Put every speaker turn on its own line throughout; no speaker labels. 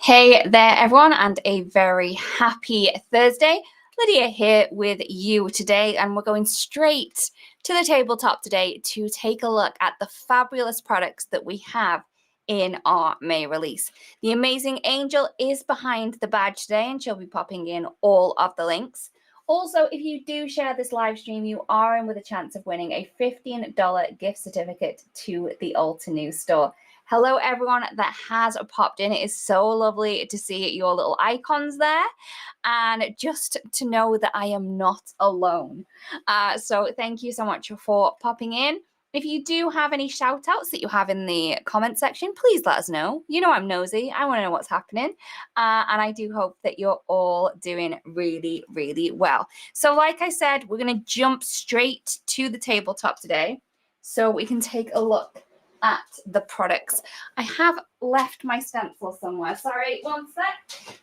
Hey there, everyone, and a very happy Thursday. Lydia here with you today, and we're going straight to the tabletop today to take a look at the fabulous products that we have in our May release. The amazing Angel is behind the badge today, and she'll be popping in all of the links. Also, if you do share this live stream, you are in with a chance of winning a $15 gift certificate to the Altenew store. Hello, everyone that has popped in. It is so lovely to see your little icons there and just to know that I am not alone. So thank you so much for popping in. If you do have any shout outs that you have in the comment section, please let us know. You know I'm nosy. I want to know what's happening. And I do hope that you're all doing really, really well. So like I said, we're going to jump straight to the tabletop today so we can take a look at the products. I have left my stencil somewhere. Sorry, one sec.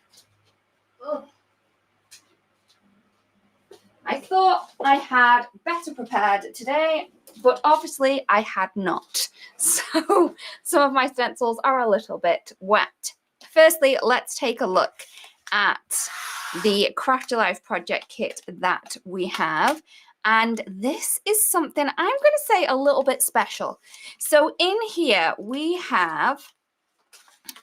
Ugh. I thought I had better prepared today, but obviously I had not. So some of my stencils are a little bit wet. Firstly, let's take a look at the Crafty Life project kit that we have. And this is something I'm going to say a little bit special. So in here we have,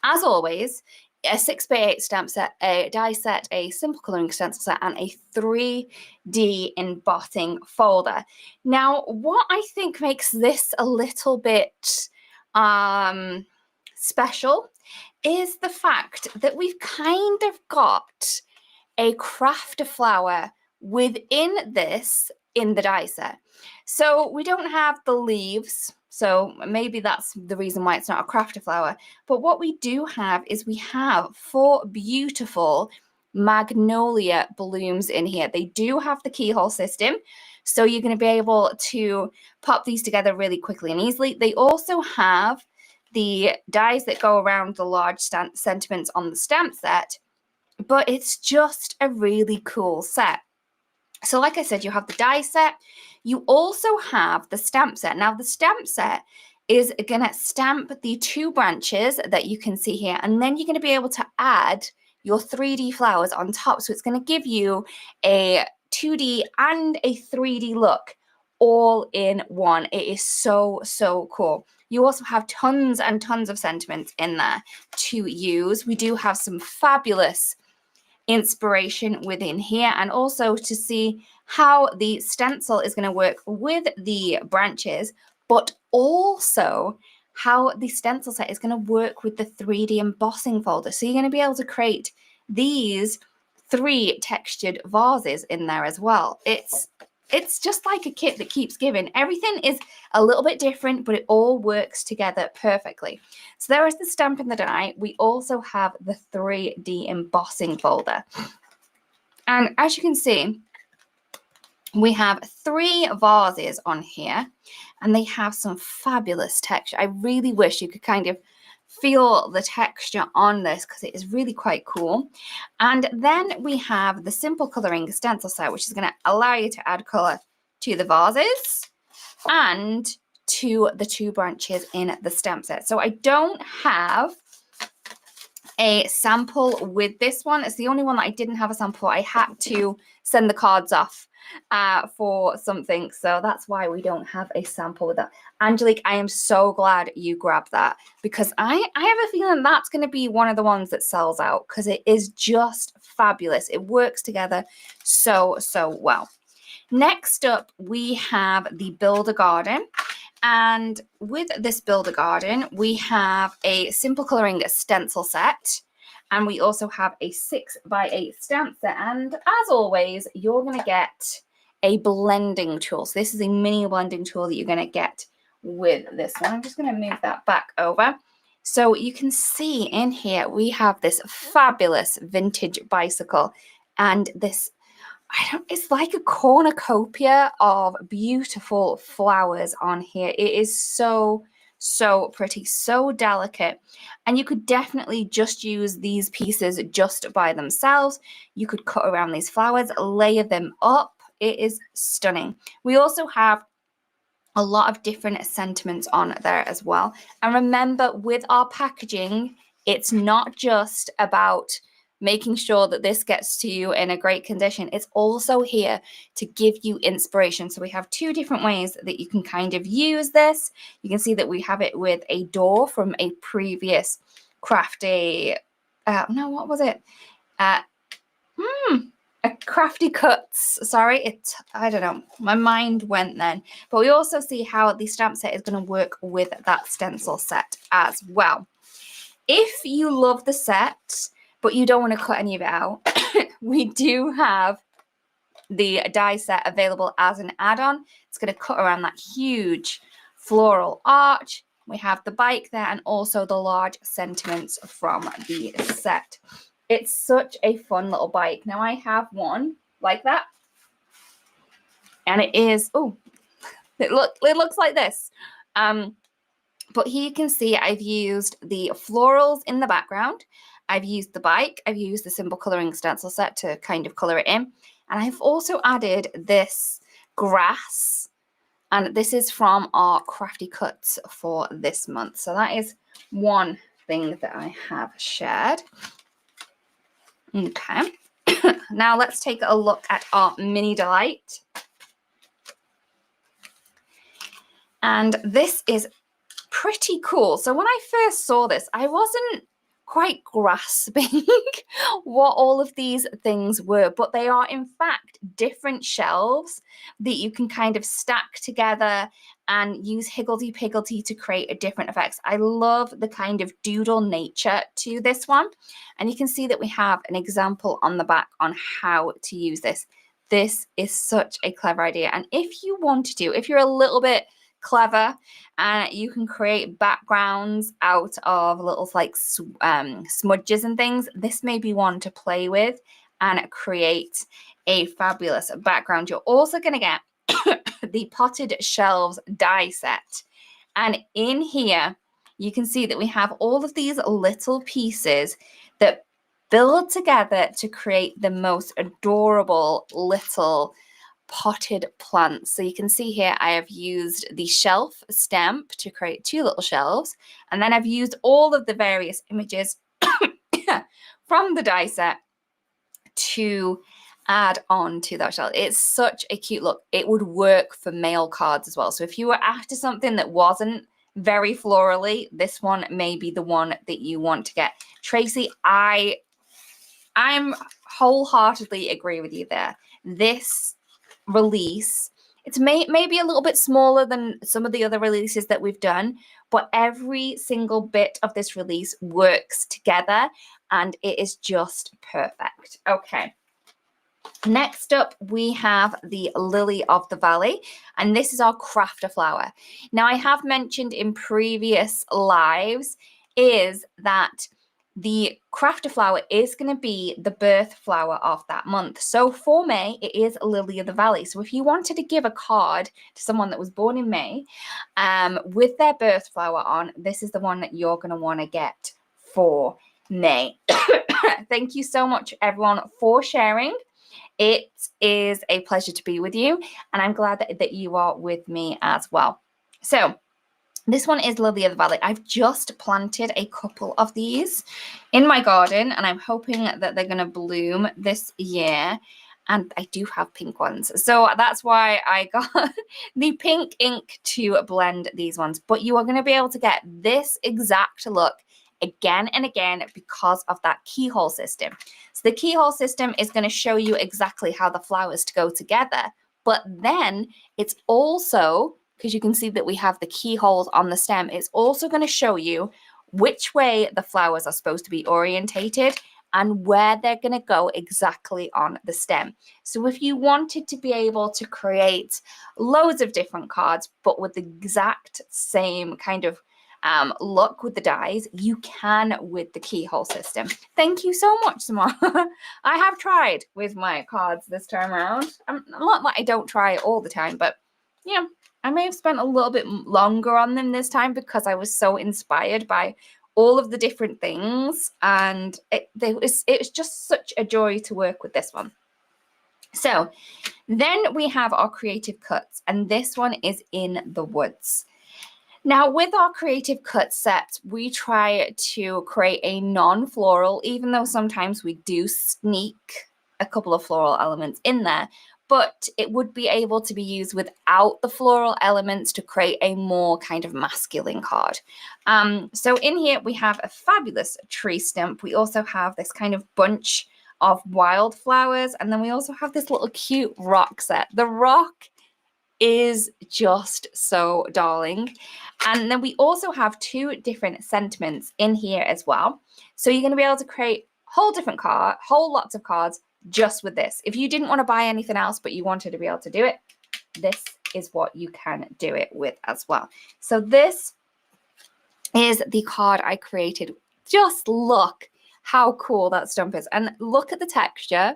as always, a 6x8 stamp set, a die set, a simple colouring stencil set, and a 3D embossing folder. Now, what I think makes this a little bit special is the fact that we've kind of got a craft flower within this in the die set. So we don't have the leaves, so maybe that's the reason why it's not a crafter flower. But what we do have is we have 4 beautiful Magnolia blooms in here. They do have the keyhole system, so you're going to be able to pop these together really quickly and easily. They also have the dies that go around the large sentiments on the stamp set, but it's just a really cool set. So like I said, you have the die set. You also have the stamp set. Now the stamp set is going to stamp the 2 branches that you can see here, and then you're going to be able to add your 3D flowers on top. So it's going to give you a 2D and a 3D look all in one. It is so, so cool. You also have tons and tons of sentiments in there to use. We do have some fabulous inspiration within here, and also to see how the stencil is going to work with the branches, but also how the stencil set is going to work with the 3D embossing folder. So you're going to be able to create these 3 textured vases in there as well. It's just like a kit that keeps giving. Everything is a little bit different, but it all works together perfectly. So there is the stamp in the die. We also have the 3D embossing folder. And as you can see, we have 3 vases on here, and they have some fabulous texture. I really wish you could kind of feel the texture on this because it is really quite cool. And then we have the simple colouring stencil set, which is going to allow you to add colour to the vases and to the 2 branches in the stamp set. So I don't have a sample with this one. It's the only one that I didn't have a sample. I had to send the cards off for something, so that's why we don't have a sample with that. Angelique, I am so glad you grabbed that, because I have a feeling that's going to be one of the ones that sells out, because it is just fabulous. It works together so well. Next up, we have the Builder Garden. And with this Builder Garden, we have a simple colouring stencil set, and we also have a 6x8 stamp set. And as always, you're going to get a blending tool. So this is a mini blending tool that you're going to get with this one. I'm just going to move that back over. So you can see in here, we have this fabulous vintage bicycle, and this, it's like a cornucopia of beautiful flowers on here. It is so pretty, so delicate, and you could definitely just use these pieces just by themselves. You could cut around these flowers, layer them up. It is stunning. We also have a lot of different sentiments on there as well. And remember, with our packaging It's not just about making sure that this gets to you in a great condition. It's also here to give you inspiration. So we have two different ways that you can kind of use this. You can see that we have it with a door from a previous crafty, no, what was it? A crafty cuts. Sorry, I don't know. My mind went then. But we also see how the stamp set is going to work with that stencil set as well. If you love the set, but you don't want to cut any of it out, we do have the die set available as an add-on. It's going to cut around that huge floral arch. We have the bike there and also the large sentiments from the set. It's such a fun little bike. Now I have one like that. And it is, it looks like this. But here you can see I've used the florals in the background. I've used the bike. I've used the symbol coloring stencil set to kind of color it in. And I've also added this grass. And this is from our crafty cuts for this month. So that is one thing that I have shared. Okay. Now let's take a look at our mini delight. And this is pretty cool. So when I first saw this, I wasn't quite grasping what all of these things were, but they are in fact different shelves that you can kind of stack together and use higgledy-piggledy to create different effects. I love the kind of doodle nature to this one. And you can see that we have an example on the back on how to use this. This is such a clever idea. And if you want to, if you're a little bit clever, and you can create backgrounds out of little like smudges and things, this may be one to play with and create a fabulous background. You're also going to get the potted shelves die set, and in here you can see that we have all of these little pieces that build together to create the most adorable little potted plants. So you can see here I have used the shelf stamp to create two little shelves, and then I've used all of the various images from the die set to add on to that shelf. It's such a cute look. It would work for mail cards as well. So if you were after something that wasn't very florally, this one may be the one that you want to get. Tracy, I'm wholeheartedly agree with you there. This release, it's maybe a little bit smaller than some of the other releases that we've done, but every single bit of this release works together and it is just perfect. Okay, next up we have the Lily of the Valley, and this is our crafter flower. Now I have mentioned in previous lives is that the crafter flower is going to be the birth flower of that month. So for May, it is Lily of the Valley. So if you wanted to give a card to someone that was born in May with their birth flower on, this is the one that you're going to want to get for May. Thank you so much, everyone, for sharing. It is a pleasure to be with you, and I'm glad that you are with me as well. So this one is Lily of the Valley. I've just planted a couple of these in my garden, and I'm hoping that they're going to bloom this year. And I do have pink ones. So that's why I got the pink ink to blend these ones. But you are going to be able to get this exact look again and again because of that keyhole system. So the keyhole system is going to show you exactly how the flowers to go together. But then it's also, because you can see that we have the keyholes on the stem, it's also going to show you which way the flowers are supposed to be orientated and where they're going to go exactly on the stem. So if you wanted to be able to create loads of different cards, but with the exact same kind of look with the dies, you can with the keyhole system. Thank you so much, Samar. I have tried with my cards this time around. Not that I don't try all the time, but yeah, I may have spent a little bit longer on them this time because I was so inspired by all of the different things, and it was just such a joy to work with this one. So then we have our creative cuts, and this one is in the woods. Now, with our creative cut sets, we try to create a non-floral, even though sometimes we do sneak a couple of floral elements in there, but it would be able to be used without the floral elements to create a more kind of masculine card. So in here, we have a fabulous tree stump. We also have this kind of bunch of wildflowers, and then we also have this little cute rock set. The rock is just so darling. And then we also have 2 different sentiments in here as well. So you're going to be able to create whole lots of cards just with this. If you didn't want to buy anything else, but you wanted to be able to do it, this is what you can do it with as well. So this is the card I created. Just look how cool that stump is. And look at the texture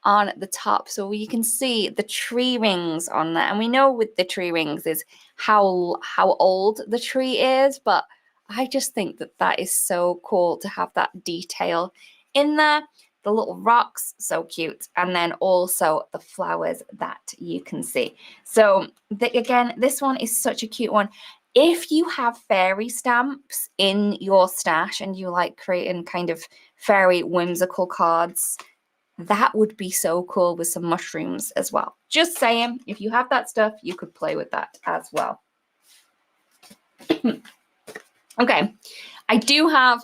on the top, so you can see the tree rings on there. And we know with the tree rings is how old the tree is, but I just think that that is so cool to have that detail in there. The little rocks, so cute. And then also the flowers that you can see. So again, this one is such a cute one. If you have fairy stamps in your stash and you like creating kind of fairy whimsical cards, that would be so cool with some mushrooms as well. Just saying, if you have that stuff, you could play with that as well. Okay, I do have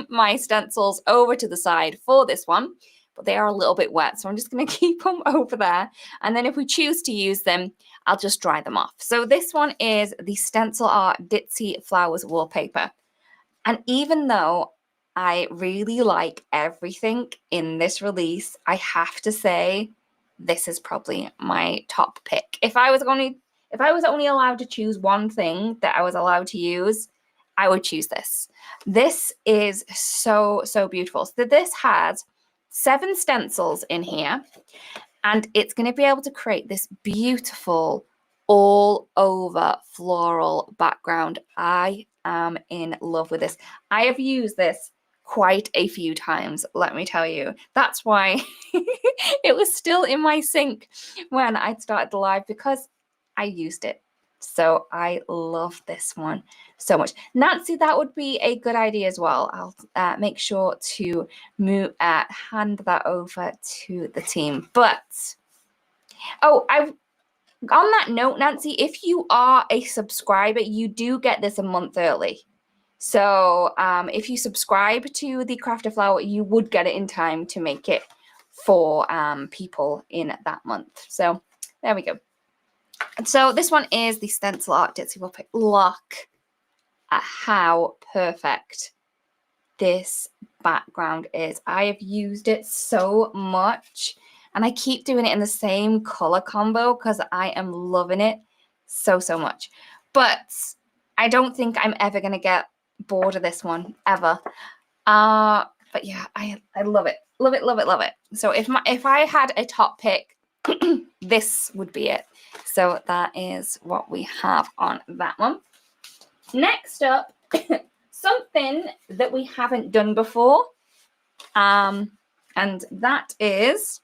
my stencils over to the side for this one, but they are a little bit wet, so I'm just going to keep them over there. And then if we choose to use them, I'll just dry them off. So this one is the Stencil Art Ditsy Flowers Wallpaper. And even though I really like everything in this release, I have to say this is probably my top pick. If I was only allowed to choose one thing that I was allowed to use, I would choose this. This is so beautiful. So this has 7 stencils in here, and it's going to be able to create this beautiful all over floral background. I am in love with this. I have used this quite a few times, let me tell you. That's why it was still in my sink when I started the live, because I used it. So I love this one so much. Nancy, that would be a good idea as well. I'll make sure to hand that over to the team. But on that note, Nancy, if you are a subscriber, you do get this a month early. So if you subscribe to the Crafty Flower, you would get it in time to make it for people in that month. So there we go. And so this one is the Stencil Art Ditsy Wallpaper. Look at how perfect this background is. I have used it so much, and I keep doing it in the same color combo because I am loving it so much. But I don't think I'm ever going to get bored of this one ever. But yeah, I love it. Love it. So if I had a top pick, this would be it. So that is what we have on that one. Next up, something that we haven't done before, and that is,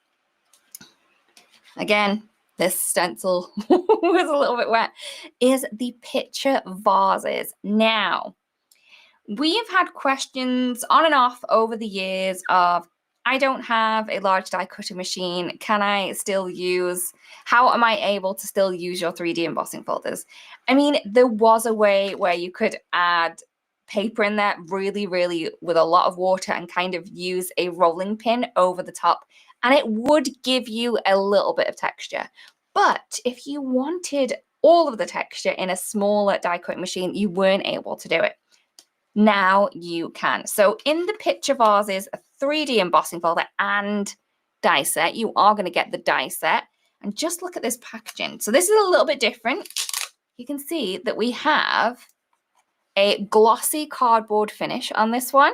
again, this stencil was a little bit wet, is the picture vases. Now, we have had questions on and off over the years of, I don't have a large die cutting machine. Can I still use, how am I able to still use your 3D embossing folders? I mean, there was a way where you could add paper in there really with a lot of water and kind of use a rolling pin over the top, and it would give you a little bit of texture. But if you wanted all of the texture in a smaller die cutting machine, you weren't able to do it. Now you can. So in the picture vases, a 3D embossing folder and die set, you are going to get the die set. And just look at this packaging. So this is a little bit different. You can see that we have a glossy cardboard finish on this one.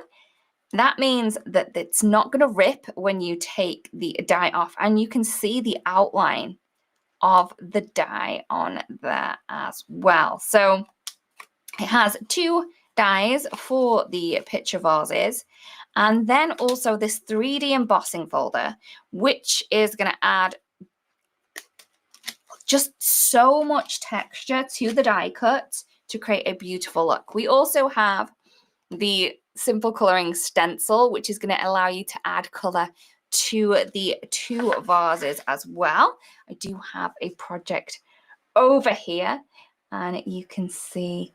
That means that it's not going to rip when you take the die off, and you can see the outline of the die on there as well. So it has 2 dies for the picture vases, and then also this 3D embossing folder, which is going to add just so much texture to the die cut to create a beautiful look. We also have the simple coloring stencil, which is going to allow you to add color to the 2 vases as well. I do have a project over here, and you can see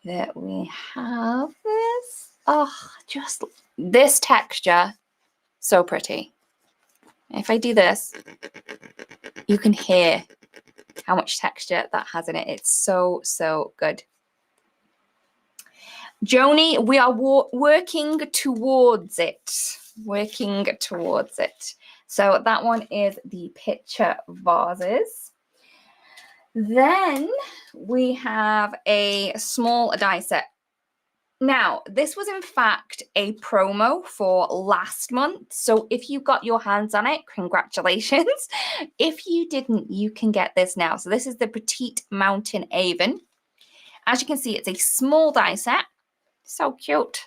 that we have this. Oh, just this texture, so pretty. If I do this, you can hear how much texture that has in it. It's so, so good. Joni, we are working towards it. Working towards it. So that one is the picture vases. Then we have a small die set. Now, this was in fact a promo for last month. So if you got your hands on it, congratulations. If you didn't, you can get this now. So this is the Petite Mountain Avon. As you can see, it's a small die set. So cute.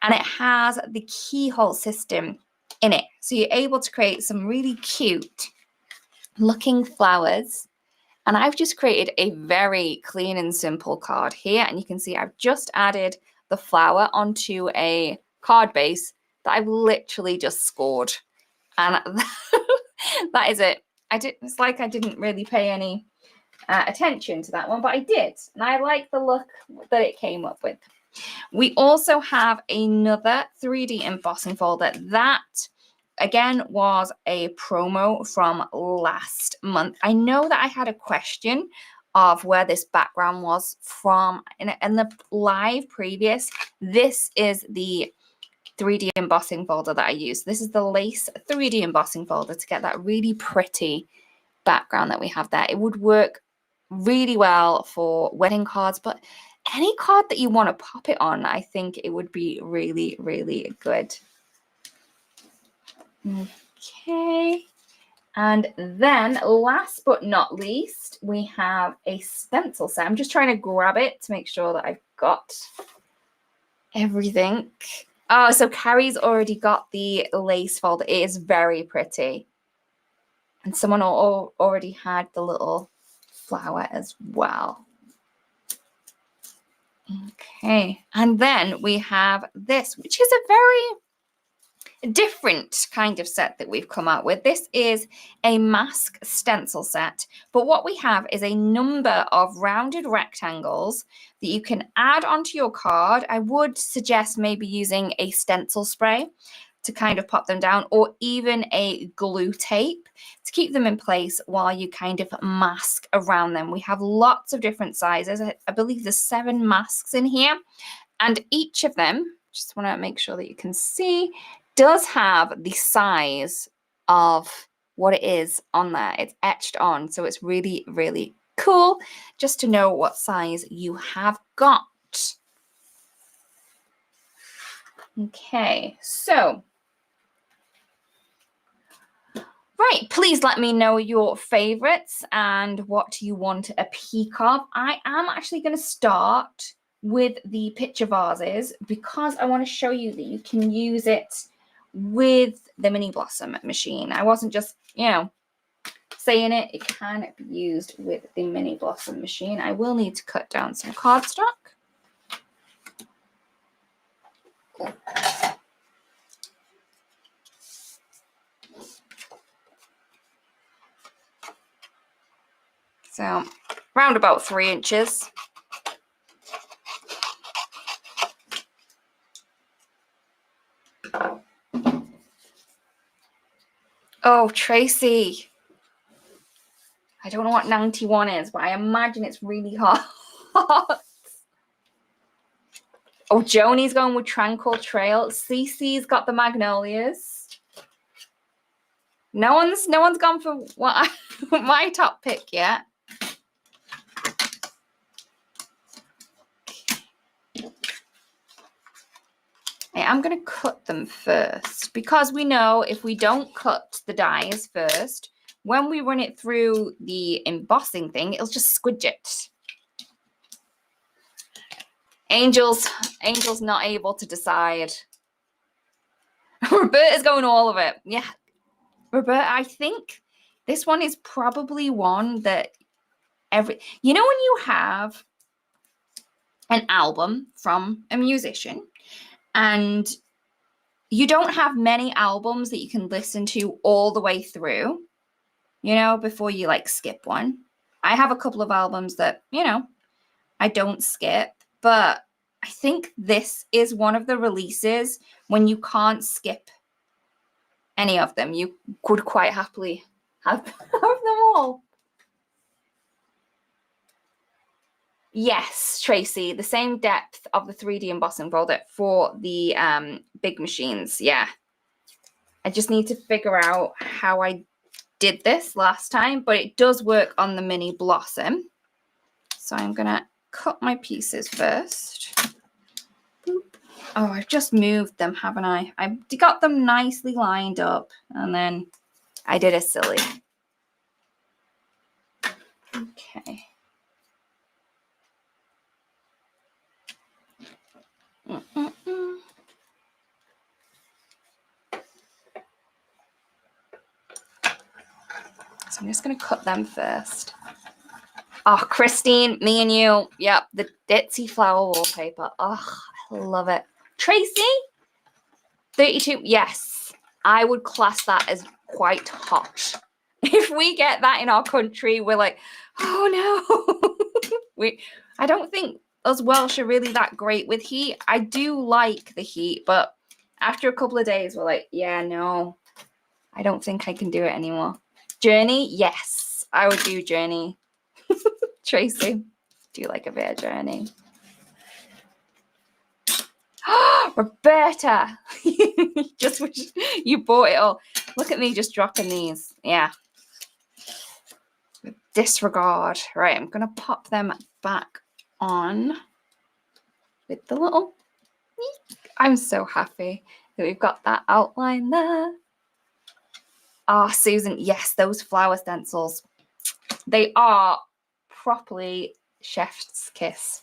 And it has the keyhole system in it. So you're able to create some really cute looking flowers. And I've just created a very clean and simple card here. And you can see I've just added the flower onto a card base that I've literally just scored. And that is it. It's like I didn't really pay any attention to that one, but I did. And I like the look that it came up with. We also have another 3D embossing folder. That, again, was a promo from last month. I know that I had a question of where this background was from in the live previous. This is the 3D embossing folder that I use. This is the lace 3D embossing folder to get that really pretty background that we have there. It would work really well for wedding cards, but any card that you want to pop it on, I think it would be really, really good. Okay. And then last but not least, we have a stencil set. I'm just trying to grab it to make sure that I've got everything. Oh, so Carrie's already got the lace folder. It is very pretty. And someone already had the little flower as well. Okay, and then we have this, which is a very different kind of set that we've come out with. This is a mask stencil set, but what we have is a number of rounded rectangles that you can add onto your card. I would suggest maybe using a stencil spray to kind of pop them down, or even a glue tape to keep them in place while you kind of mask around them. We have lots of different sizes. I believe there's 7 masks in here, and each of them, just want to make sure that you can see, does have the size of what it is on there. It's etched on, so it's really, really cool just to know what size you have got. Okay, so right, please let me know your favorites and what you want a peek of. I am actually going to start with the picture vases because I want to show you that you can use it with the mini blossom machine. I wasn't just, saying it. It can be used with the mini blossom machine. I will need to cut down some cardstock. So around about 3 inches. Oh, Tracy. I don't know what 91 is, but I imagine it's really hot. Oh, Joni's going with Tranquil Trail. Cece's got the Magnolias. No one's gone for what my top pick yet. I'm going to cut them first because we know if we don't cut the dies first, when we run it through the embossing thing, it'll just squidge it. Angel's not able to decide. Roberta's going all of it. Yeah. Roberta, I think this one is probably one that when you have an album from a musician, and you don't have many albums that you can listen to all the way through, you know, before you like skip one. I have a couple of albums that, you know, I don't skip, but I think this is one of the releases when you can't skip any of them. You could quite happily have them all. Yes, Tracy, the same depth of the 3D embossing folder for the big machines. Yeah. I just need to figure out how I did this last time, but it does work on the mini blossom. So I'm going to cut my pieces first. Boop. Oh, I've just moved them, haven't I? I got them nicely lined up, and then I did a silly. Okay. So I'm just going to cut them first. Oh, Christine, me and you. Yep, the Ditsy flower wallpaper. Oh, I love it. Tracy, 32. Yes, I would class that as quite hot. If we get that in our country, we're like, oh no. I don't think us Welsh are really that great with heat. I do like the heat, but after a couple of days, we're like, yeah, no, I don't think I can do it anymore. Journey, yes, I would do Journey. Tracy, do you like a bit of Journey? Roberta, just wish you bought it all. Look at me just dropping these. Yeah. Disregard. Right, I'm going to pop them back on with the little... I'm so happy that we've got that outline there. Ah, Susan, yes, those flower stencils. They are properly chef's kiss.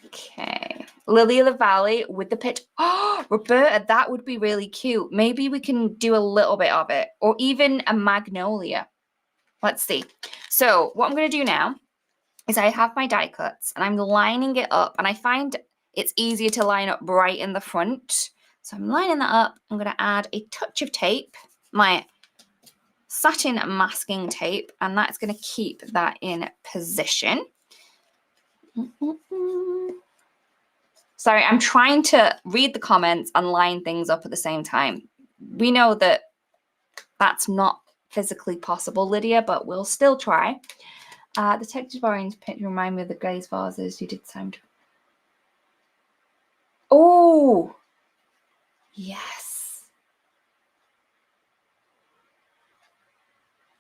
Okay. Lily of the Valley with the pitch. Oh, Roberta, that would be really cute. Maybe we can do a little bit of it, or even a Magnolia. Let's see. So what I'm going to do now is I have my die cuts and I'm lining it up, and I find it's easier to line up right in the front. So I'm lining that up. I'm going to add a touch of tape, my satin masking tape, and that's going to keep that in position. Sorry, I'm trying to read the comments and line things up at the same time. We know that that's not physically possible, Lydia, but we'll still try. The texture of orange picture remind me of the glazed vases you did sound. Oh, yes.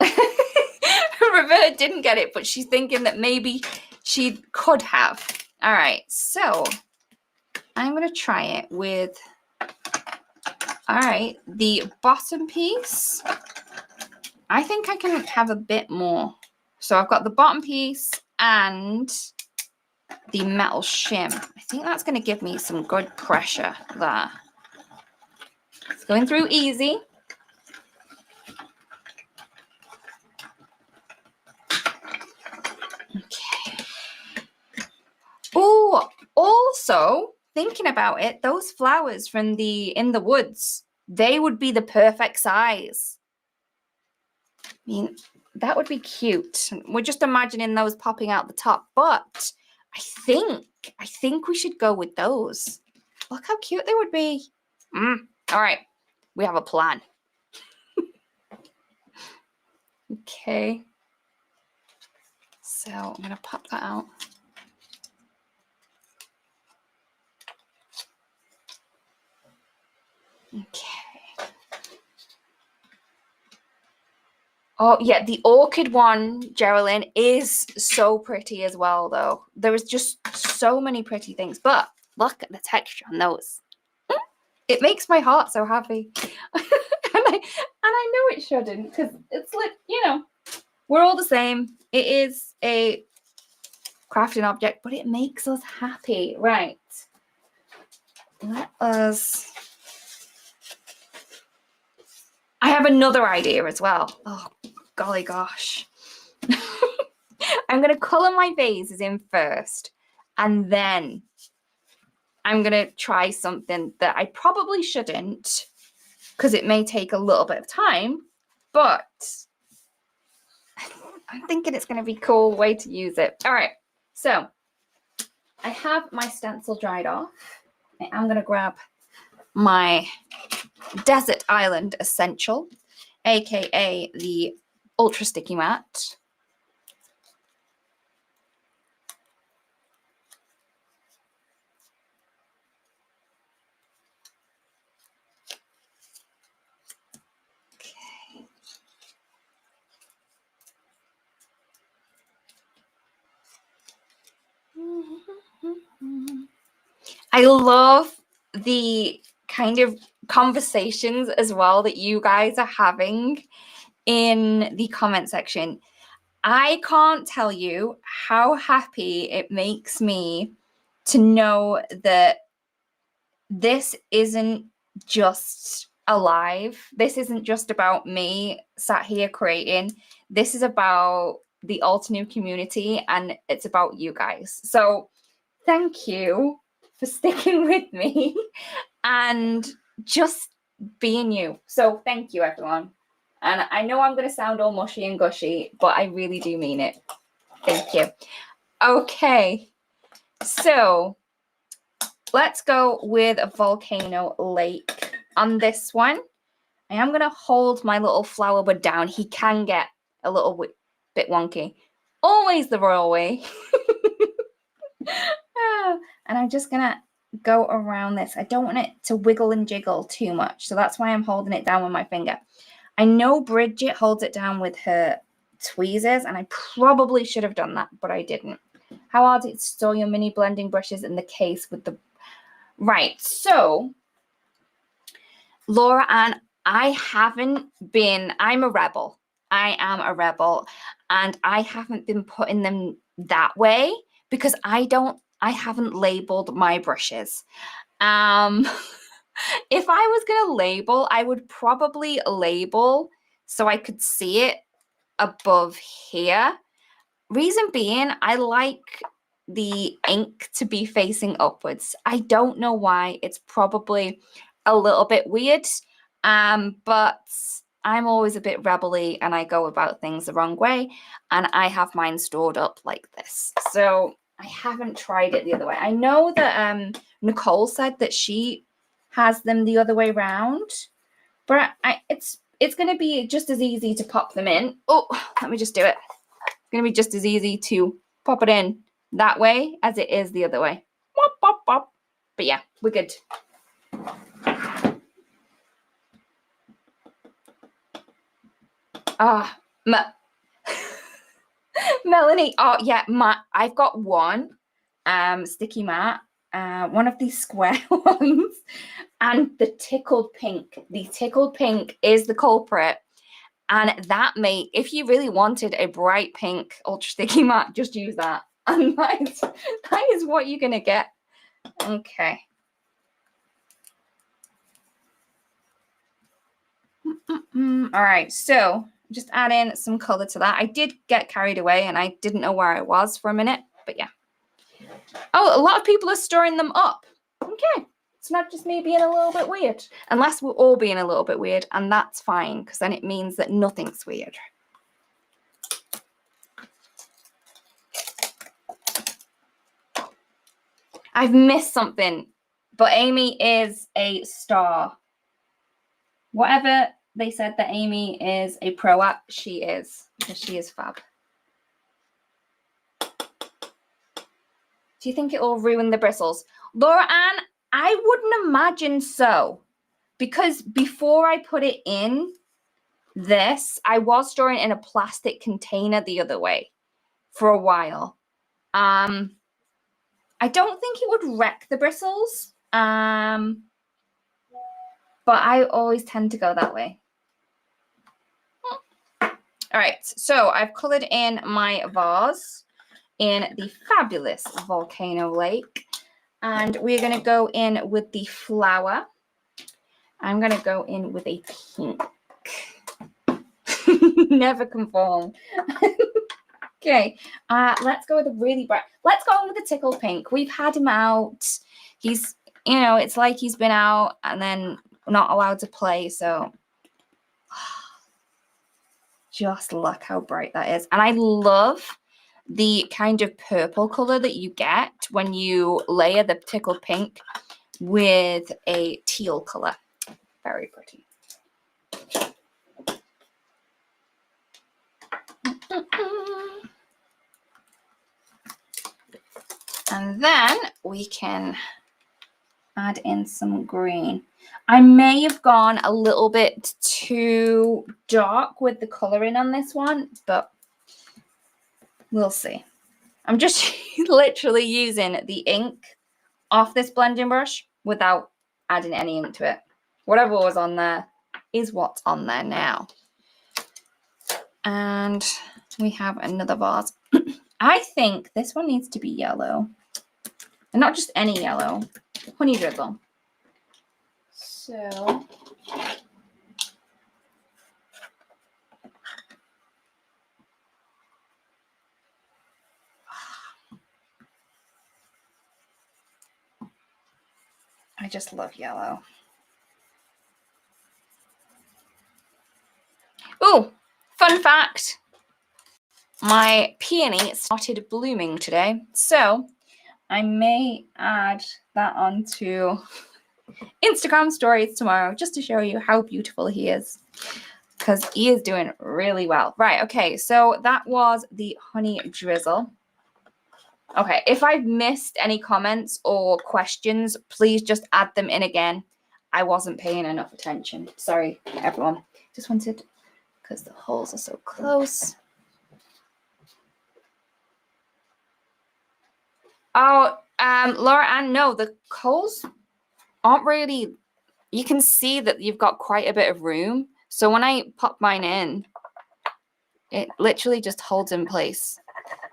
Roberta didn't get it, but she's thinking that maybe she could have. All right, so I'm going to try it with, all right, the bottom piece. I think I can have a bit more. So I've got the bottom piece and the metal shim. I think that's going to give me some good pressure there. It's going through easy. Okay. Oh, also thinking about it, those flowers from in the woods, they would be the perfect size. I mean, that would be cute. We're just imagining those popping out the top, but I think we should go with those. Look how cute they would be. All right, we have a plan. Okay. So I'm going to pop that out. Okay. Oh, yeah, the orchid one, Geraldine, is so pretty as well, though. There is just so many pretty things. But look at the texture on those. It makes my heart so happy. and I know it shouldn't, because it's like, you know, we're all the same. It is a crafting object, but it makes us happy. Right. Let us... I have another idea as well. Oh, golly gosh. I'm going to color my vases in first, and then I'm going to try something that I probably shouldn't, because it may take a little bit of time, but I'm thinking it's going to be a cool way to use it. All right, so I have my stencil dried off. I'm going to grab my Desert Island Essential, aka the Ultra Sticky Mat. I love the kind of conversations as well that you guys are having in the comment section. I can't tell you how happy it makes me to know that this isn't just alive. This isn't just about me sat here creating. This is about the Altenew community, and it's about you guys. So thank you for sticking with me and just being you. So thank you, everyone. And I know I'm going to sound all mushy and gushy, but I really do mean it. Thank you. Okay, so let's go with a volcano lake on this one. I am going to hold my little flower bud down. He can get a little bit wonky. Always the royal way. And I'm just going to go around this. I don't want it to wiggle and jiggle too much, so that's why I'm holding it down with my finger. I know Bridget holds it down with her tweezers, and I probably should have done that, but I didn't. How hard is it to store your mini blending brushes in the case with the... Right, so Laura Ann, I'm a rebel. I am a rebel, and I haven't been putting them that way because I haven't labeled my brushes. If I was going to label, I would probably label so I could see it above here. Reason being, I like the ink to be facing upwards. I don't know why. It's probably a little bit weird, but I'm always a bit rebel-y and I go about things the wrong way, and I have mine stored up like this. So I haven't tried it the other way. I know that Nicole said that she has them the other way around, but it's going to be just as easy to pop them in. Oh, let me just do it. It's going to be just as easy to pop it in that way as it is the other way. Wop, wop, wop. But yeah, we're good. Melanie, oh yeah, I've got one sticky mat, one of these square ones, and the tickled pink. The tickled pink is the culprit, and if you really wanted a bright pink ultra sticky mat, just use that, and that is what you're gonna get. Okay. All right, so just add in some color to that. I did get carried away and I didn't know where I was for a minute, but yeah. Oh, a lot of people are storing them up. Okay, it's not just me being a little bit weird, unless we're all being a little bit weird, and that's fine because then it means that nothing's weird. I've missed something, but Amy is a star. Whatever they said that Amy is a pro at, she is, because she is fab. Do you think it will ruin the bristles? Laura Ann, I wouldn't imagine so, because before I put it in this, I was storing it in a plastic container the other way for a while. I don't think it would wreck the bristles, but I always tend to go that way. All right, so I've colored in my vase in the fabulous volcano lake, and we're going to go in with the flower. I'm going to go in with a pink. Never conform. Okay, let's go with a really bright. Let's go with the tickle pink. We've had him out. He's, you know, it's like he's been out and then not allowed to play. So just look how bright that is. And I love the kind of purple color that you get when you layer the tickle pink with a teal color. Very pretty. And then we can add in some green. I may have gone a little bit too dark with the coloring on this one, but we'll see. I'm just literally using the ink off this blending brush without adding any ink to it. Whatever was on there is what's on there now. And we have another vase. I think this one needs to be yellow. And not just any yellow, honey drizzle. So I just love yellow. Oh, fun fact. My peony started blooming today, so I may add that onto Instagram stories tomorrow just to show you how beautiful he is, because he is doing really well. Right, okay, so that was the honey drizzle. Okay, if I've missed any comments or questions, please just add them in again. I wasn't paying enough attention. Sorry, everyone. Just wanted, because the holes are so close. Oh, Laura Ann, no, the holes aren't really, you can see that you've got quite a bit of room. So when I pop mine in, it literally just holds in place.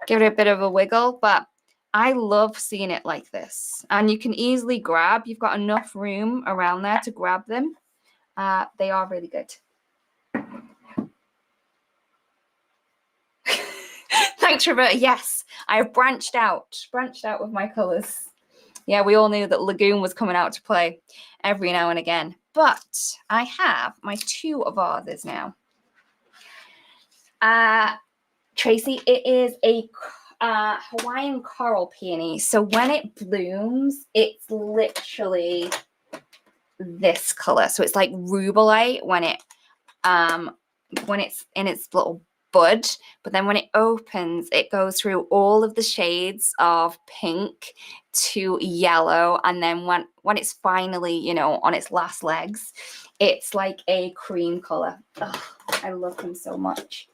Give it a bit of a wiggle, but I love seeing it like this. And you can easily grab, you've got enough room around there to grab them. They are really good. Thanks, Roberta. Yes, I have branched out with my colors. Yeah, we all knew that Lagoon was coming out to play every now and again. But I have my two vases now. Tracy, it is a Hawaiian coral peony. So when it blooms, it's literally this color. So it's like rubellite when it's in its little bud, but then when it opens, it goes through all of the shades of pink to yellow, and then when it's finally, you know, on its last legs, it's like a cream color. Oh, I love them so much.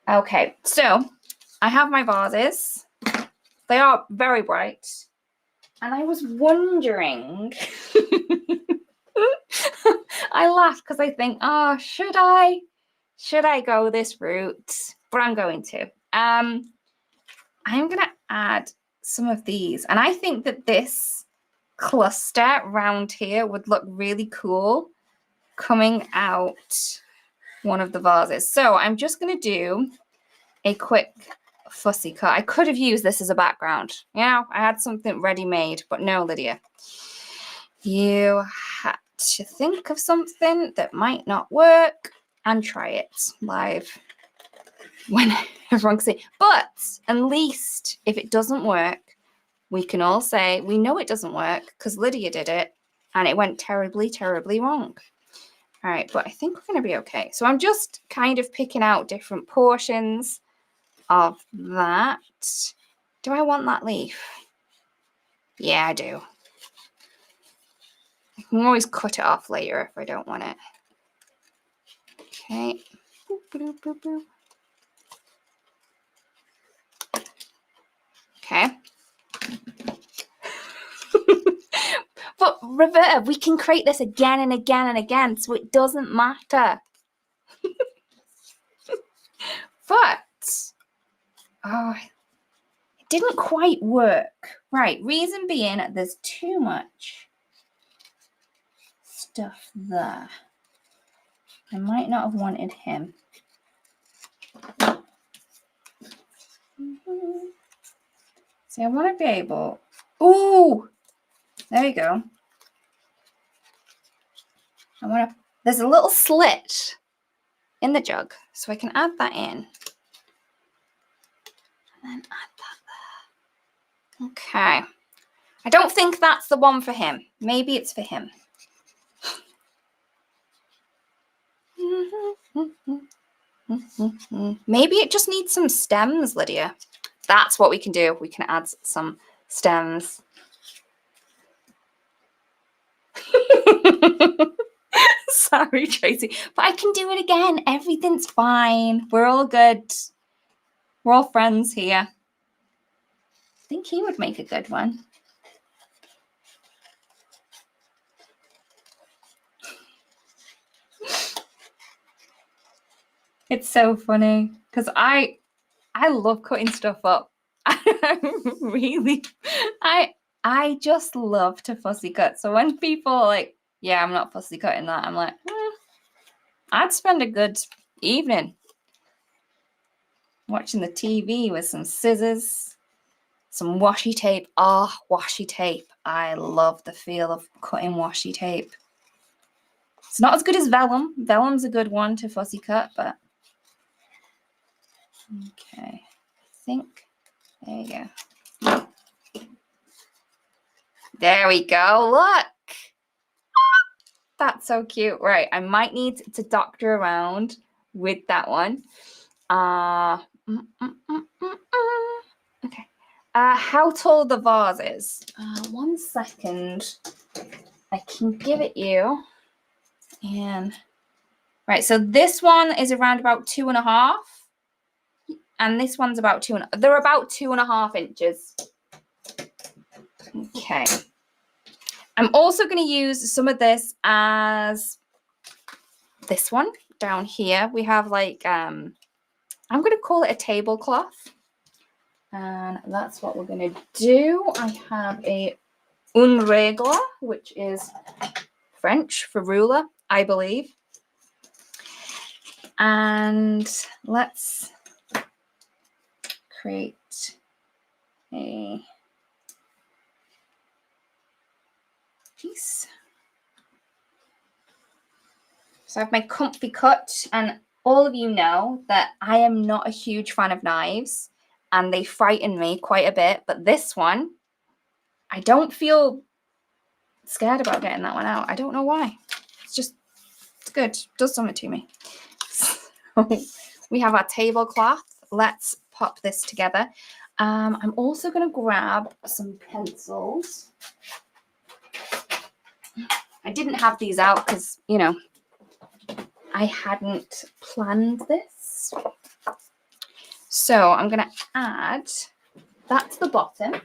Okay, so I have my vases. They are very bright, and I was wondering I laugh because I think, oh, should I go this route? But I'm going to. I'm going to add some of these. And I think that this cluster round here would look really cool coming out one of the vases. So I'm just going to do a quick fussy cut. I could have used this as a background. You know, I had something ready-made, but no, Lydia. You had to think of something that might not work and try it live when everyone can see. But at least if it doesn't work, we can all say we know it doesn't work because Lydia did it and it went terribly, terribly wrong. All right, but I think we're going to be okay. So I'm just kind of picking out different portions of that. Do I want that leaf? Yeah, I do. I can always cut it off later if I don't want it. Okay. Boop, boop, boop, boop. Okay. But Roberta, we can create this again and again and again, so it doesn't matter. But, oh, it didn't quite work. Right, reason being, there's too much stuff there. I might not have wanted him. See, I want to be able... Ooh! There you go. There's a little slit in the jug, so I can add that in. And then add that there. Okay. I don't think that's the one for him. Maybe it's for him. Maybe it just needs some stems, Lydia. That's what we can do. We can add some stems. Sorry, Tracy, but I can do it again. Everything's fine. We're all good. We're all friends here. I think he would make a good one. It's so funny because I love cutting stuff up. I just love to fussy cut. So when people are like, yeah, I'm not fussy cutting that, I'm like, I'd spend a good evening watching the TV with some scissors, some washi tape. Oh, washi tape. I love the feel of cutting washi tape. It's not as good as vellum. Vellum's a good one to fussy cut, but okay. I think, there you go. There we go. Look. That's so cute. Right. I might need to doctor around with that one. Okay. How tall the vase is? 1 second. I can give it you. And right. So this one is around about 2.5. And this one's about 2. They're about 2.5 inches. Okay. I'm also going to use some of this as this one down here. We have like, I'm going to call it a tablecloth. And that's what we're going to do. I have a un règle, which is French for ruler, I believe. And let's create a piece. So I have my comfy cut, and all of you know that I am not a huge fan of knives and they frighten me quite a bit, but this one, I don't feel scared about getting that one out. I don't know why. It's good. It does something to me. So we have our tablecloth. Let's pop this together. I'm also going to grab some pencils. I didn't have these out because, you know, I hadn't planned this. So I'm going to add that to the bottom.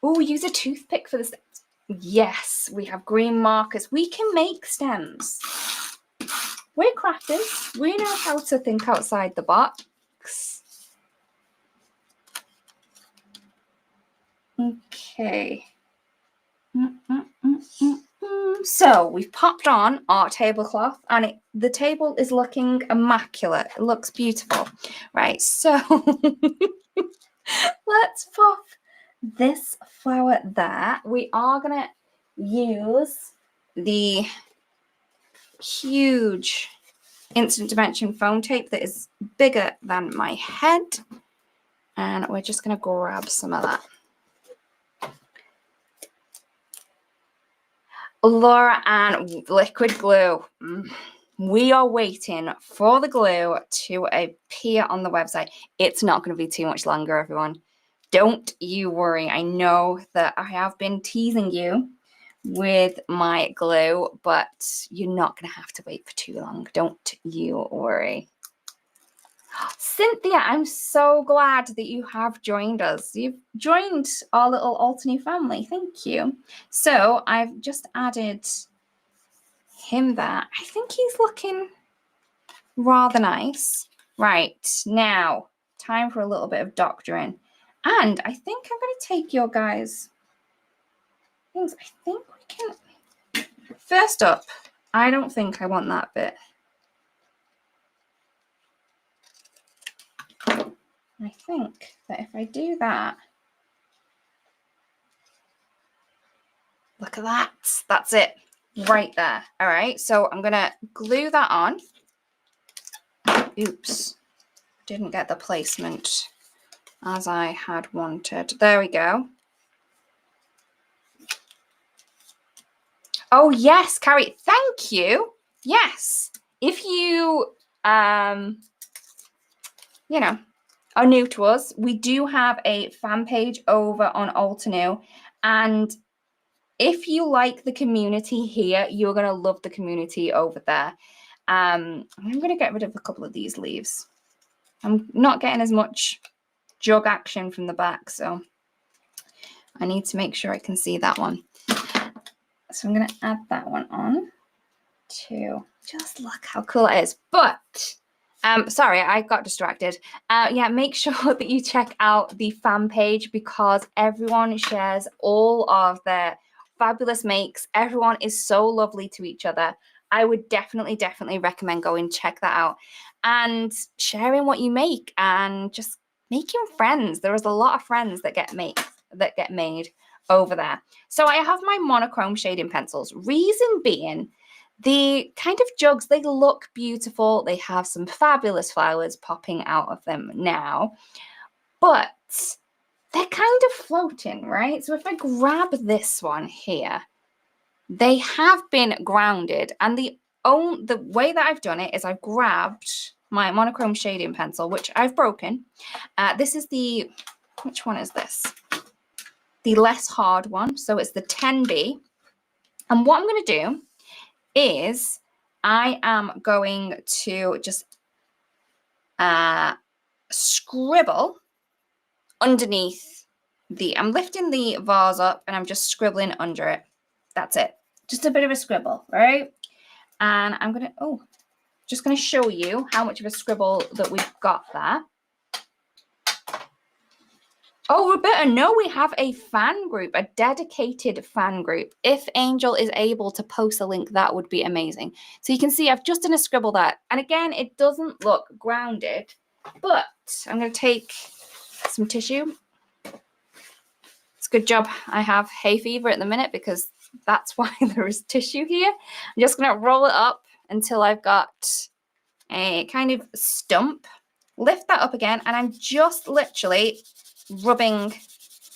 Oh, use a toothpick for the stems. Yes, we have green markers. We can make stems. We're crafters. We know how to think outside the box. Okay. So we've popped on our tablecloth, and the table is looking immaculate. It looks beautiful. Right, so let's pop this flower there. We are going to use the huge instant dimension foam tape that is bigger than my head, and we're just going to grab some of that. Laura and liquid glue. We are waiting for the glue to appear on the website. It's not going to be too much longer, everyone. Don't you worry. I know that I have been teasing you with my glue, but you're not going to have to wait for too long. Don't you worry. Cynthia, I'm so glad that you have joined us. You've joined our little Altenew family. Thank you. So I've just added him there. I think he's looking rather nice. Right, now, time for a little bit of doctoring. And I think I'm going to take your guys' things. I think we can. First up, I don't think I want that bit. I think that if I do that, look at that. That's it right there. All right. So I'm going to glue that on. Oops. Didn't get the placement as I had wanted. There we go. Oh, yes, Carrie. Thank you. Yes. If you, you know, are new to us, we do have a fan page over on Altenew. And if you like the community here, you're going to love the community over there. I'm going to get rid of a couple of these leaves. I'm not getting as much jug action from the back, so I need to make sure I can see that one. So I'm going to add that one on to just look how cool it is. But sorry, I got distracted. Yeah, make sure that you check out the fan page because everyone shares all of their fabulous makes. Everyone is so lovely to each other. I would definitely recommend going check that out and sharing what you make and just making friends. There is a lot of friends that get made over there. So I have my monochrome shading pencils. Reason being, the kind of jugs, they look beautiful. They have some fabulous flowers popping out of them now, but they're kind of floating, right? So if I grab this one here, they have been grounded, and the way that I've done it is I've grabbed my monochrome shading pencil, which I've broken. This is which one is this? The less hard one. So it's the 10B. And what I'm going to do is I am going to just scribble underneath I'm lifting the vase up and I'm just scribbling under it. That's it. Just a bit of a scribble, right? And I'm going to, just going to show you how much of a scribble that we've got there. Oh, Roberta, no, we have a fan group, a dedicated fan group. If Angel is able to post a link, that would be amazing. So you can see I've just done a scribble that. And again, it doesn't look grounded, but I'm going to take some tissue. It's a good job I have hay fever at the minute because that's why there is tissue here. I'm just going to roll it up until I've got a kind of stump. Lift that up again, and I'm just literally rubbing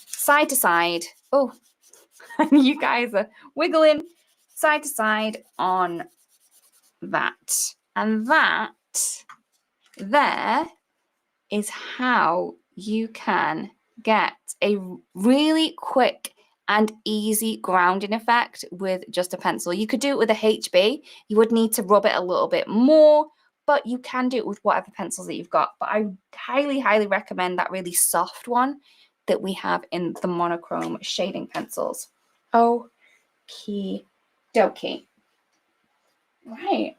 side to side. Oh, and you guys are wiggling side to side on that. And that there is how you can get a really quick and easy grounding effect with just a pencil. You could do it with a HB. You would need to rub it a little bit more, but you can do it with whatever pencils that you've got. But I highly recommend that really soft one that we have in the monochrome shading pencils. Okie dokie. Right.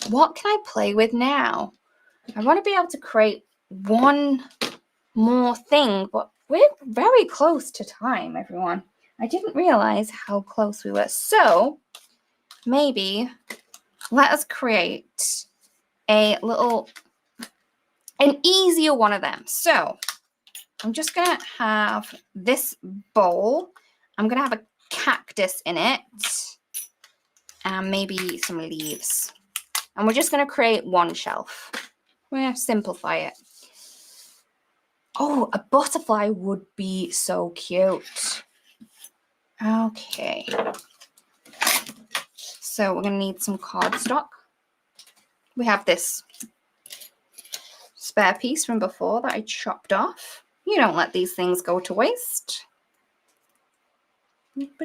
What can I play with now? I want to be able to create one more thing, but we're very close to time, everyone. I didn't realize how close we were. So maybe let us create an easier one of them. So I'm just going to have this bowl. I'm going to have a cactus in it and maybe some leaves. And we're just going to create one shelf. We're going to simplify it. Oh, a butterfly would be so cute. Okay. So we're going to need some cardstock. We have this spare piece from before that I chopped off. You don't let these things go to waste. Maybe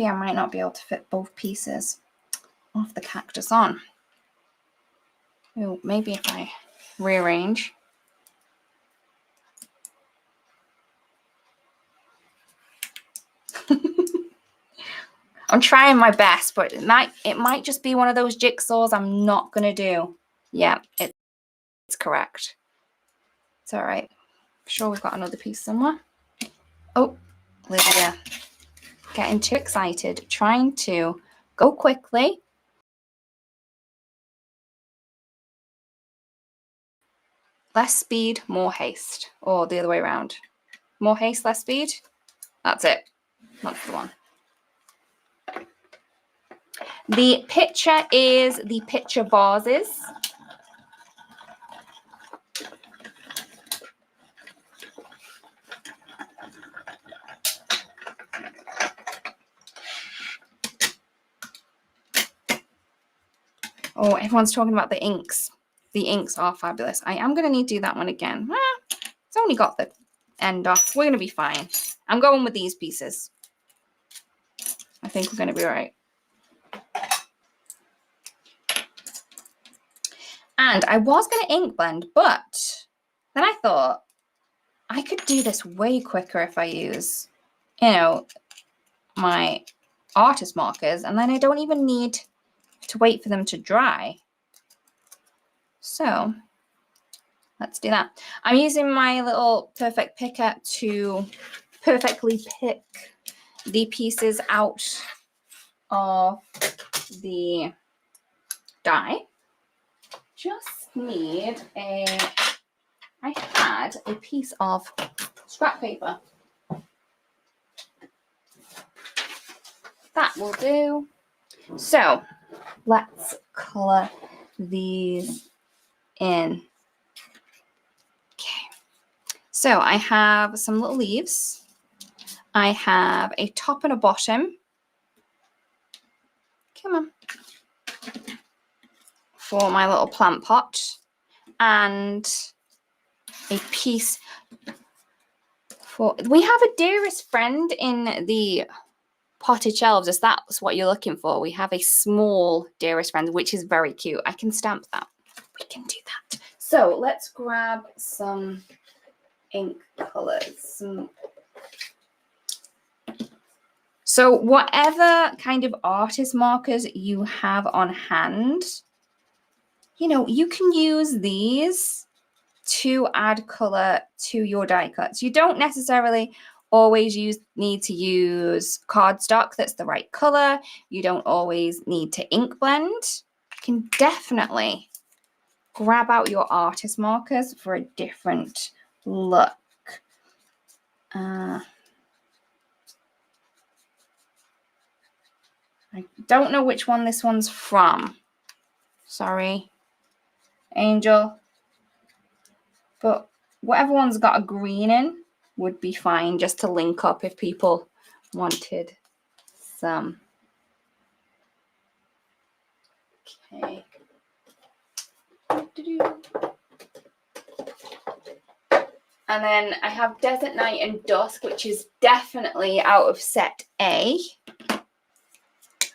I might not be able to fit both pieces of the cactus on. Oh, maybe if I rearrange. I'm trying my best, but it might just be one of those jigsaws I'm not going to do. Yeah, it's correct. It's all right. I'm sure we've got another piece somewhere. Oh, Lydia, getting too excited, trying to go quickly. Less speed, more haste, or the other way around. More haste, less speed. That's it. That's the one. The picture is the picture vases. Oh, everyone's talking about the inks. The inks are fabulous. I am going to need to do that one again. It's only got the end off. We're going to be fine. I'm going with these pieces. I think we're going to be all right. And I was going to ink blend, but then I thought I could do this way quicker if I use, you know, my artist markers, and then I don't even need to wait for them to dry. So let's do that. I'm using my little perfect picker to perfectly pick the pieces out of the die. Just need I had a piece of scrap paper. That will do. So let's color these in. Okay. So I have some little leaves. I have a top and a bottom. Come on. For my little plant pot. And a piece for, we have a dearest friend in the potted shelves, if that's what you're looking for. We have a small dearest friend, which is very cute. I can stamp that. We can do that. So let's grab some ink colors. So whatever kind of artist markers you have on hand, you know, you can use these to add color to your die cuts. You don't necessarily always need to use cardstock that's the right color. You don't always need to ink blend. You can definitely grab out your artist markers for a different look. I don't know which one this one's from. Sorry, Angel. But whatever one's got a green in would be fine, just to link up if people wanted some. Okay. And then I have Desert Night and Dusk, which is definitely out of set A.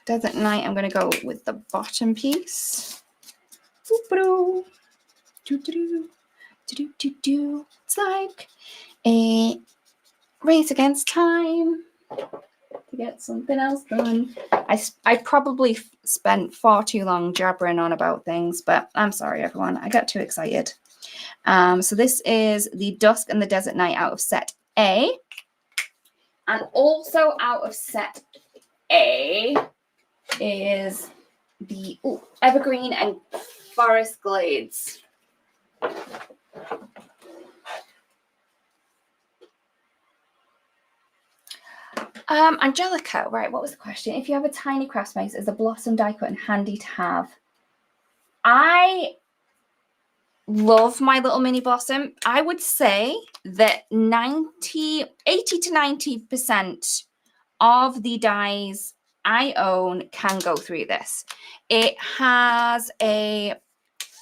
Desert Night, I'm going to go with the bottom piece. It's like a race against time to get something else done. I probably spent far too long jabbering on about things, but I'm sorry, everyone. I got too excited. So this is the Dusk and the Desert Night out of set A. And also out of set A is the Evergreen and Forest Glades. Angelica, right, what was the question? If you have a tiny craft space, is a blossom die cut and handy to have? I love my little mini blossom. I would say that 80 to 90% of the dies I own can go through this. It has a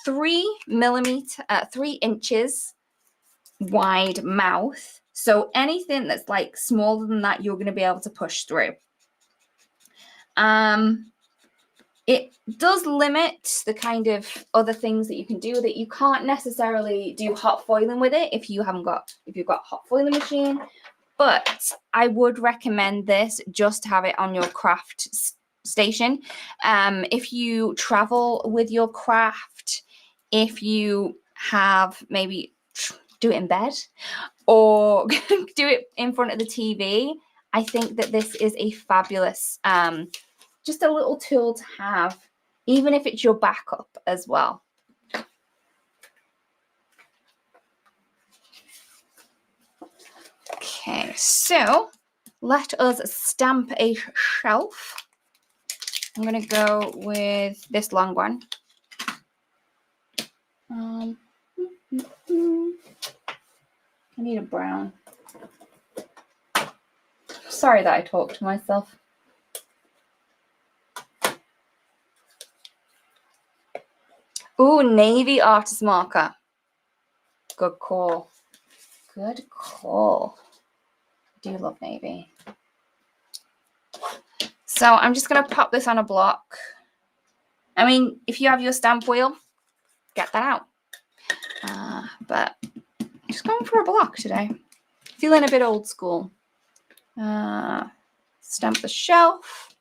3 inches wide mouth. So anything that's like smaller than that, you're going to be able to push through. It does limit the kind of other things that you can do that you can't necessarily do hot foiling with it if you've got hot foiling machine. But I would recommend this just to have it on your craft station. If you travel with your craft, if you have maybe do it in bed or do it in front of the TV, I think that this is a fabulous, just a little tool to have, even if it's your backup as well. Okay, so let us stamp a shelf. I'm going to go with this long one. I need a brown. Sorry that I talked to myself. Ooh, navy artist marker. Good call. Good call. I do love navy. So I'm just going to pop this on a block. I mean, if you have your stamp wheel, get that out. But I'm just going for a block today. Feeling a bit old school. Stamp the shelf.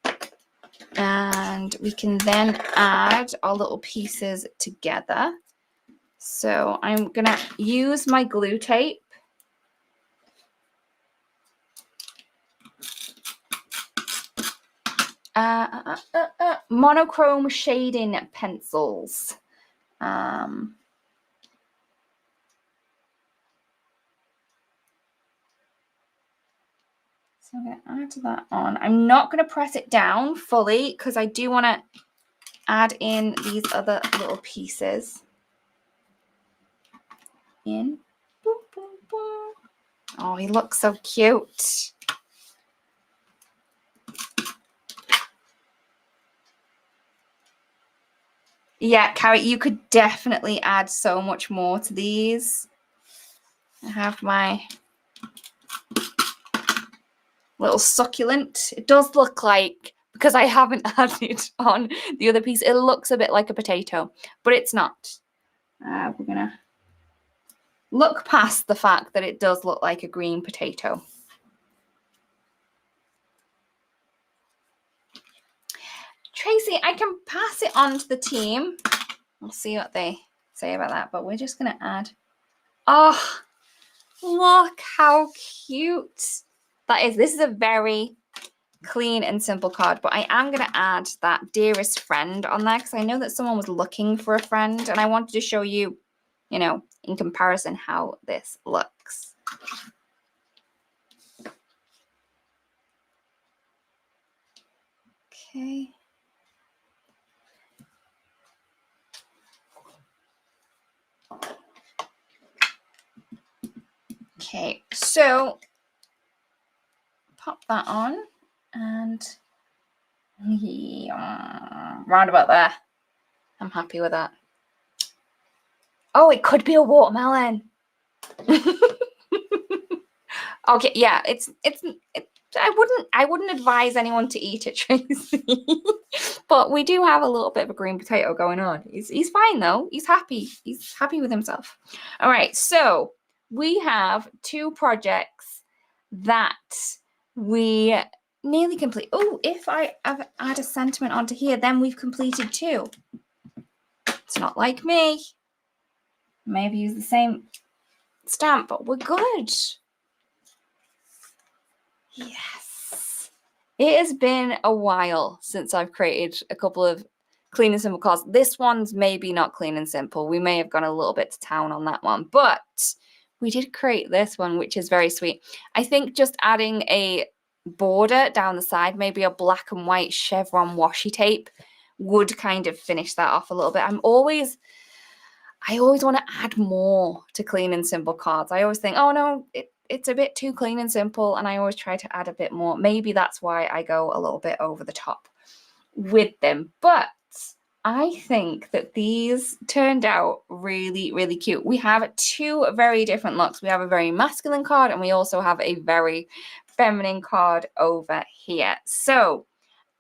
And we can then add our little pieces together. So I'm going to use my glue tape. Monochrome shading pencils. So I'm going to add that on. I'm not going to press it down fully because I do want to add in these other little pieces. In. Boom, boom, boom. Oh, he looks so cute. Yeah, Carrie, you could definitely add so much more to these. I have my little succulent. It does look like, because I haven't added on the other piece, it looks a bit like a potato, but it's not. We're going to look past the fact that it does look like a green potato. Tracy, I can pass it on to the team. We'll see what they say about that, but we're just going to add. Oh, look how cute that is. This is a very clean and simple card, but I am going to add that dearest friend on there because I know that someone was looking for a friend and I wanted to show you, you know, in comparison how this looks. Okay. Okay, so pop that on and round about there. I'm happy with that. Oh, it could be a watermelon. Okay, yeah, I wouldn't advise anyone to eat it, Tracy. But we do have a little bit of a green potato going on. He's fine though. He's happy. He's happy with himself. All right, so we have 2 projects that we nearly complete. Oh, if I add a sentiment onto here, then we've completed 2. It's not like me. Maybe use the same stamp, but we're good. Yes. It has been a while since I've created a couple of clean and simple cards. This one's maybe not clean and simple. We may have gone a little bit to town on that one, but we did create this one, which is very sweet. I think just adding a border down the side, maybe a black and white chevron washi tape, would kind of finish that off a little bit. I always want to add more to clean and simple cards. I always think, oh no, it's a bit too clean and simple, and I always try to add a bit more. Maybe that's why I go a little bit over the top with them. But I think that these turned out really, really cute. We have 2 very different looks. We have a very masculine card, and we also have a very feminine card over here. So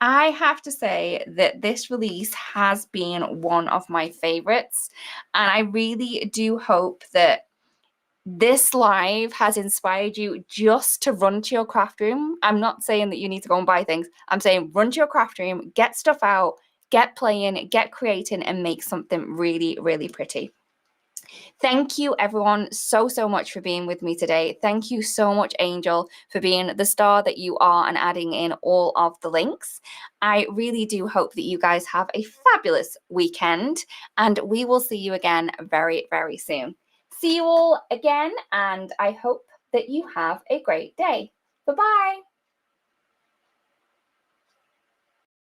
I have to say that this release has been one of my favorites, and I really do hope that this live has inspired you just to run to your craft room. I'm not saying that you need to go and buy things. I'm saying run to your craft room, get stuff out, get playing, get creating, and make something really, really pretty. Thank you everyone so much for being with me today. Thank you so much, Angel, for being the star that you are and adding in all of the links. I really do hope that you guys have a fabulous weekend, and we will see you again very soon. See you all again, and I hope that you have a great day. Bye-bye.